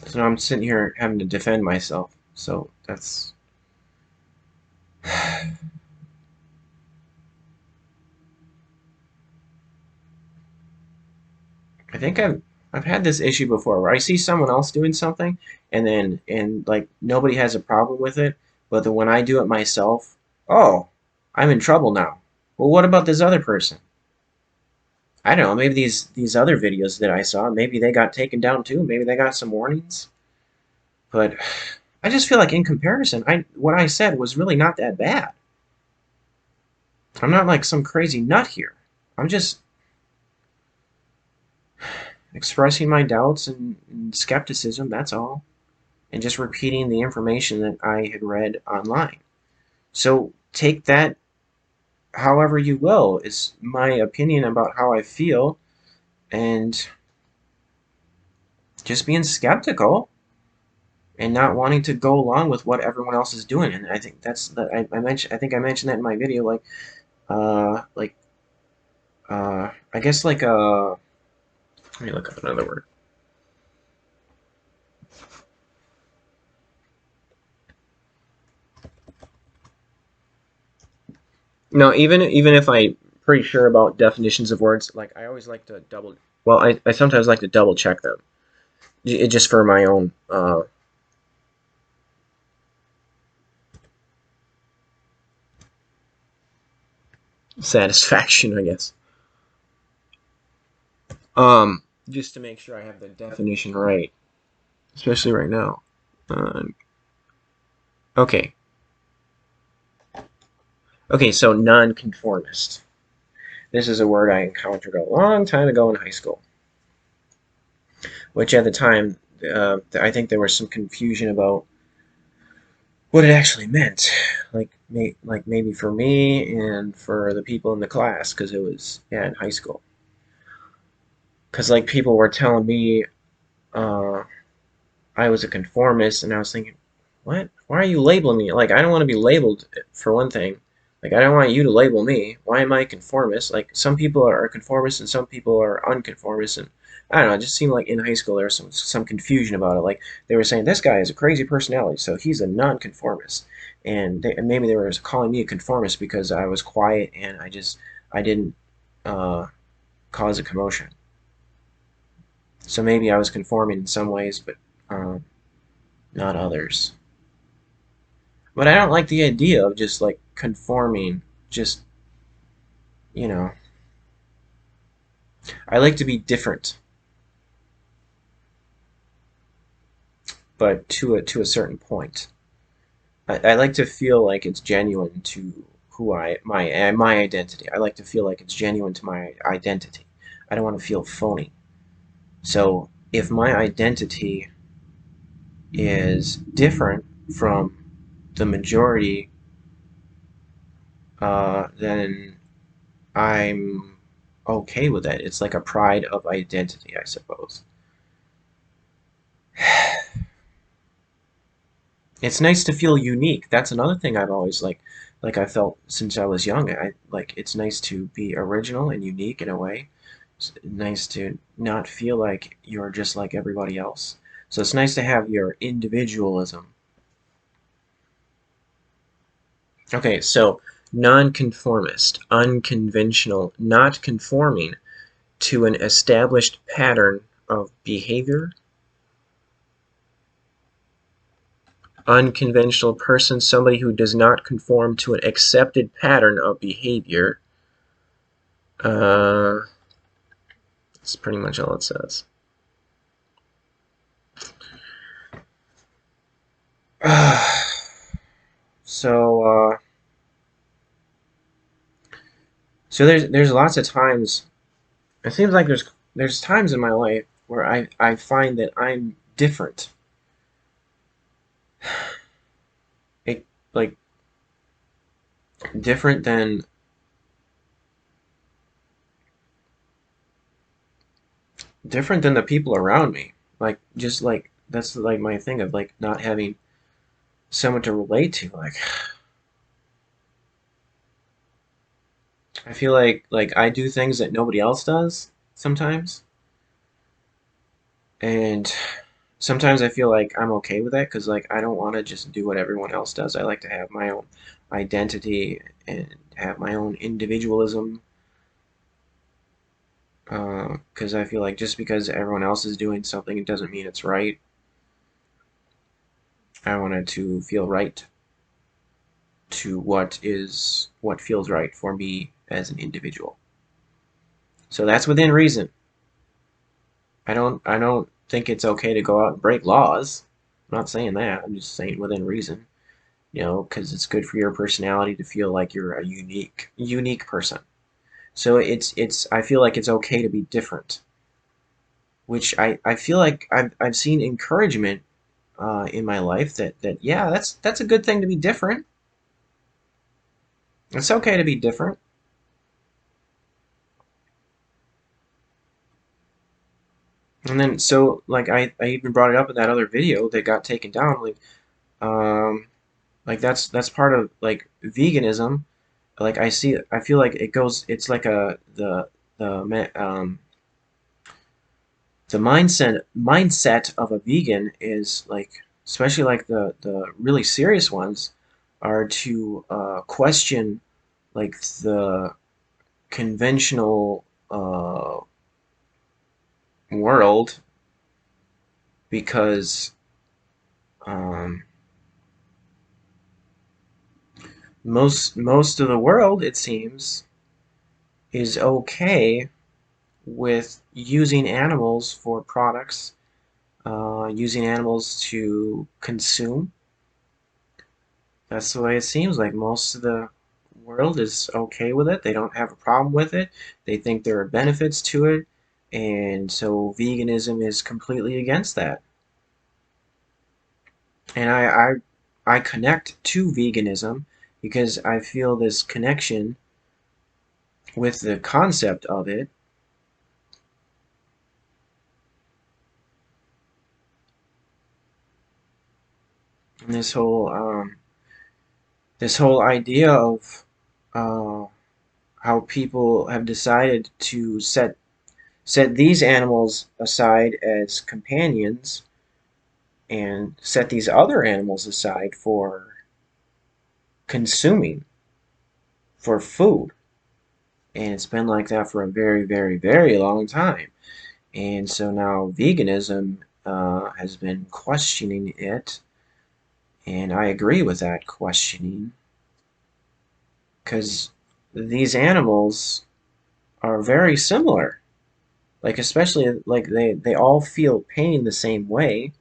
So now I'm sitting here having to defend myself. So that's. I think I've had this issue before where I see someone else doing something and like nobody has a problem with it, but then when I do it myself, oh, I'm in trouble now. Well, what about this other person? I don't know, maybe these other videos that I saw, maybe they got taken down too, maybe they got some warnings. But I just feel like in comparison, I what I said was really not that bad. I'm not like some crazy nut here. I'm just expressing my doubts and skepticism, that's all. And just repeating the information that I had read online. So take that however you will. It's my opinion about how I feel, and just being skeptical and not wanting to go along with what everyone else is doing. And I think I mentioned. I think I mentioned that in my video. Like I guess like let me look up another word. No, even if I'm pretty sure about definitions of words, like I always like to double. Well, I sometimes like to double check them, just for my own satisfaction, I guess. Just to make sure I have the definition right, especially right now. Uh, okay, okay. So nonconformist. This is a word I encountered a long time ago in high school, which at the time I think there was some confusion about what it actually meant. Like maybe for me and for the people in the class, because it was yeah in high school. Because like people were telling me uh, I was a conformist, and I was thinking, what? Why are you labeling me? Like, I don't want to be labeled for one thing. Like, I don't want you to label me. Why am I a conformist? Like, some people are conformists and some people are unconformists, and I don't know. It just seemed like in high school there was some confusion about it. Like they were saying this guy has a crazy personality, so he's a nonconformist, and maybe they were calling me a conformist because I was quiet and I didn't uh, cause a commotion. So maybe I was conforming in some ways, but not others. But I don't like the idea of just like conforming. Just, you know, I like to be different, but to a certain point. I like to feel like it's genuine to who my identity. I like to feel like it's genuine to my identity. I don't want to feel phony. So if my identity is different from the majority, then I'm okay with that. It's like a pride of identity, I suppose. It's nice to feel unique. That's another thing I've always like I felt since I was young. I like it's nice to be original and unique in a way. It's nice to not feel like you're just like everybody else. So it's nice to have your individualism. Okay, so nonconformist, unconventional, not conforming to an established pattern of behavior. Unconventional person, somebody who does not conform to an accepted pattern of behavior. That's pretty much all it says. so, so there's lots of times. It seems like there's times in my life where I find that I'm different. It, like different than the people around me. Like just like that's like my thing of like not having someone to relate to. Like I feel like I do things that nobody else does sometimes, and sometimes I feel like I'm okay with that because like I don't want to just do what everyone else does. I like to have my own identity and have my own individualism because I feel like just because everyone else is doing something, it doesn't mean it's right. I want it to feel right to what feels right for me as an individual. So that's within reason. I don't think it's okay to go out and break laws. I'm not saying that. I'm just saying within reason. Because it's good for your personality to feel like you're a unique person. So it's I feel like it's okay to be different, which I feel like I've seen encouragement in my life that yeah, that's a good thing to be different. It's okay to be different. And then so like I even brought it up in that other video that got taken down. Um like that's part of like veganism. Like I feel like it's like the the mindset of a vegan is like, especially like the really serious ones, are to question like the conventional world because um, most of the world, it seems, is okay with using animals for products, using animals to consume. That's the way it seems like most of the world is okay with it. They don't have a problem with it. They think there are benefits to it. And so veganism is completely against that. And I connect to veganism because I feel this connection with the concept of it, and this whole idea of uh, how people have decided to set these animals aside as companions and set these other animals aside for consuming, for food. And it's been like that for a very, very, very long time. And so now veganism has been questioning it, and I agree with that questioning because these animals are very similar. Like especially like they all feel pain the same way.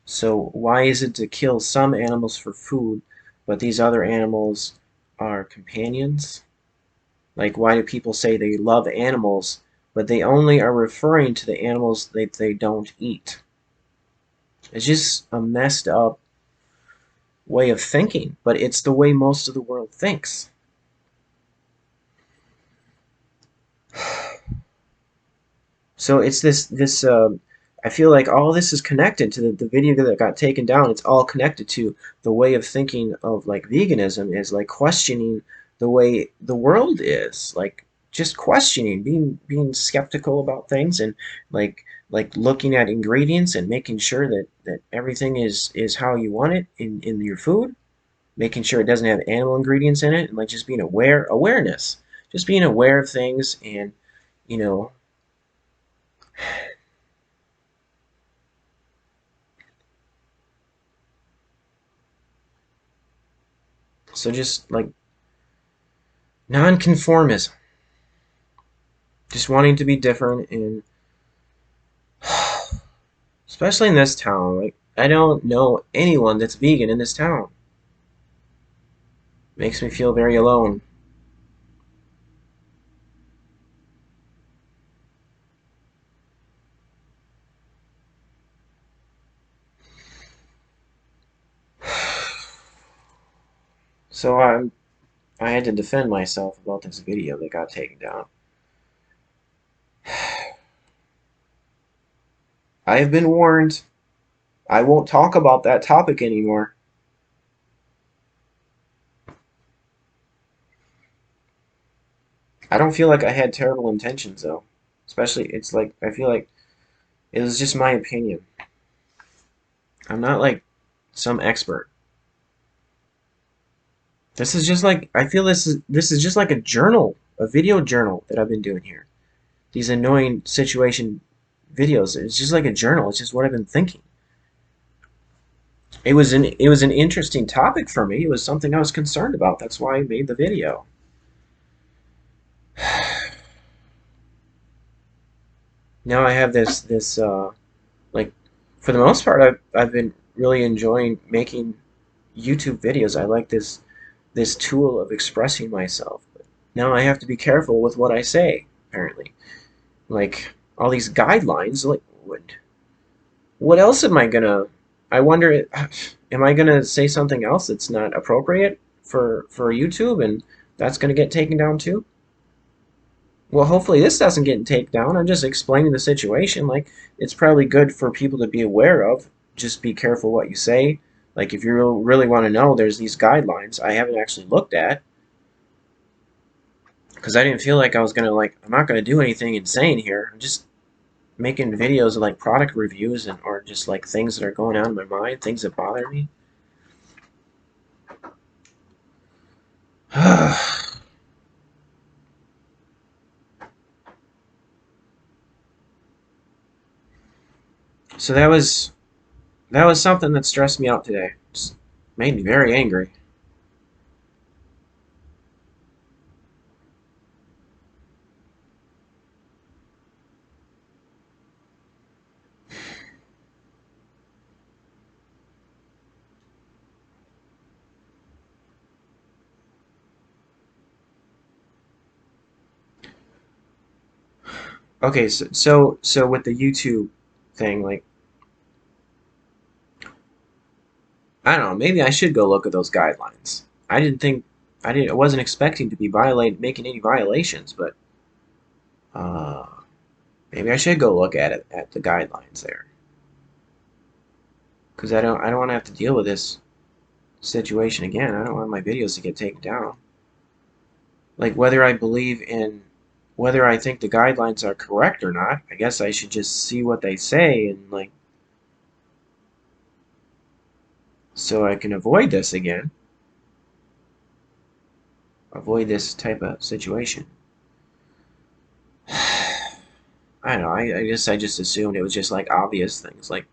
So why is it to kill some animals for food, but these other animals are companions? Like why do people say they love animals, but they only are referring to the animals they don't eat? It's just a messed up way of thinking, but it's the way most of the world thinks. So it's this. I feel like all this is connected to the video that got taken down. It's all connected to the way of thinking of like veganism is like questioning the way the world is, like just questioning, being skeptical about things, and like looking at ingredients and making sure that everything is how you want it in your food, making sure it doesn't have animal ingredients in it, and like just being awareness, just being aware of things, and you know so just like nonconformism, just wanting to be different, and especially in this town, like I don't know anyone that's vegan in this town. Makes me feel very alone. So I had to defend myself about this video that got taken down. I have been warned. I won't talk about that topic anymore. I don't feel like I had terrible intentions though. Especially it's like I feel like It was just my opinion. I'm not like some expert. This is just like I feel this is just like a journal, a video journal that I've been doing here. These annoying situation videos. It's just like a journal. It's just what I've been thinking. It was an interesting topic for me. It was something I was concerned about. That's why I made the video. Now I have this like for the most part I've been really enjoying making YouTube videos. I like this tool of expressing myself. But now I have to be careful with what I say, apparently. Like all these guidelines, like what else am I gonna I wonder am I gonna say something else that's not appropriate for YouTube and that's gonna get taken down too? Well, hopefully this doesn't get taken down. I'm just explaining the situation. Like, it's probably good for people to be aware of. Just be careful what you say. Like, if you really want to know, there's these guidelines I haven't actually looked at because I didn't feel like I was gonna like. I'm not gonna do anything insane here. I'm just making videos of like product reviews and or just like things that are going on in my mind, things that bother me. So that was something that stressed me out today. Just made me very angry. Okay, so with the YouTube thing, like I don't know, maybe I should go look at those guidelines. I didn't think I wasn't expecting to be making any violations, but uh, maybe I should go look at it at the guidelines there, because I don't want to have to deal with this situation again. I don't want my videos to get taken down. Like whether I think the guidelines are correct or not, I guess I should just see what they say and like so I can avoid this again, avoid this type of situation. I don't know. I guess I just assumed it was just like obvious things. Like,